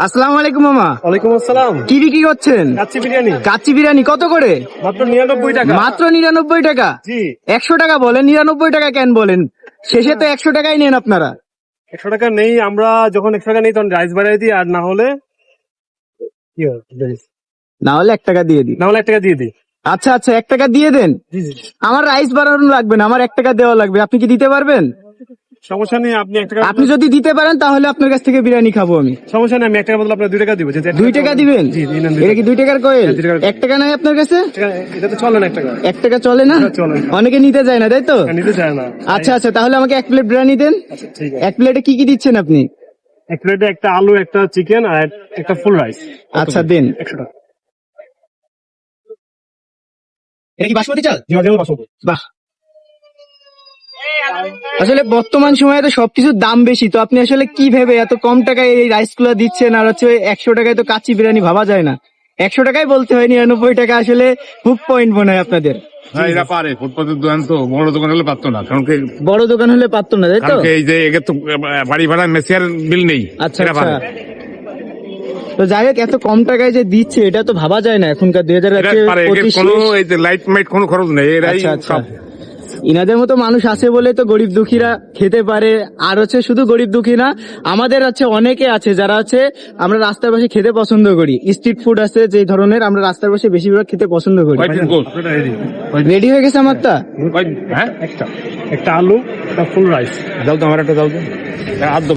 আসসালামু আলাইকুম মামা। ওয়ালাইকুম আসসালাম। কি বিক্রি করছেন? কাচ্চি বিরিয়ানি কাচ্চি বিরিয়ানি কত করে? মাত্র 99 টাকা। মাত্র 99 টাকা। জি, 100 টাকা বলেন, 99 টাকা কেন বলেন? শেষে তো 100 টাকাই নেন আপনারা। 100 টাকা নেই, আমরা যখন 100 টাকা নেই তখন রাইস বাড়াই দিই, আর না হলে কি হয়, না হলে 1 টাকা দিয়ে দিই। না হলে 1 টাকা দিয়ে দিই। আচ্ছা আচ্ছা, 1 টাকা দিয়ে দেন। জি জি, আমার রাইস বাড়ানো লাগবে না, আমার 1 টাকা দেওয়া লাগবে। আপনি কি দিতে পারবেন? সমস্যা নেই, আপনি 1 টাকা, আপনি যদি দিতে পারেন তাহলে আপনার কাছ থেকে বিরিয়ানি খাবো আমি। সমস্যা নেই, আমি 1 টাকা বদলে আপনার 2 টাকা দিব। যেহেতু 2 টাকা দিবেন? জি, দিন না, এটা কি 2 টাকার কয়েল? হ্যাঁ, 2 টাকার। 1 টাকা নাই আপনার কাছে? এটা তো চলে না 1 টাকা। 1 টাকা চলে না? এটা চলে না। অনেকে নিতে চায় না, তাই তো? নিতে চায় না। আচ্ছা আচ্ছা, তাহলে আমাকে 1 প্লেট বিরিয়ানি দেন। আচ্ছা ঠিক আছে। 1 প্লেটে কি কি দিচ্ছেন আপনি? 1 প্লেটে একটা আলু, একটা চিকেন আর একটা ফুল রাইস। আচ্ছা দেন। 100 টাকা। এটা কি বাসমতি চাল? জি, অরিজিনাল বাসমতি। বাহ। আসলে বর্তমান সময়ে তো সবকিছুর দাম বেশি, তো আপনি আসলে কি ভেবে এত কম টাকায় এই রাইস গুলা দিচ্ছেন? আর হচ্ছে 100 টাকায় তো কাচ্চি বিরিয়ানি ভাবা যায় না। 100 টাকায় বলতে হয়, 99 টাকা আসলে হুক পয়েন্ট মনে হয় আপনাদের। হ্যাঁ, এরা পারে ফুটপাতের দোকান, তো বড় দোকান হলে পারতো না, কারণ কি বড় দোকান হলে পারতো না, তাই তো? কারণ কি এই যে এদের তো বাড়ি ভাড়া মেসিয়ার বিল নেই। আচ্ছা এরা আচ্ছা। পারে। তো যাই হোক, এত কম টাকায় যে দিচ্ছে এটা তো ভাবা যায় না এখনকার এরা পারে, এদের 2025। কোনো এই যে লাইট মাইট কোনো খরচ নেই, এরাই আচ্ছা আচ্ছা। সব। ইনাদের মতো মানুষ আছে বলে তো গরিব দুঃখীরা খেতে পারে। আর হচ্ছে শুধু গরিব দুঃখী না, আমাদের আছে অনেকে আছে যারা আছে আমরা রাস্তার পাশে খেতে পছন্দ করি। স্ট্রিট ফুড আছে যে ধরনের, আমরা রাস্তার পাশে বেশিরভাগ খেতে পছন্দ করি। White gold। আপনারা ready? রেডি হয়ে গেছে আমারটা? হ্যাঁ, একটা আলু, একটা ফুল রাইস। দাও তো আমার একটা দাও তো। হাত দাও।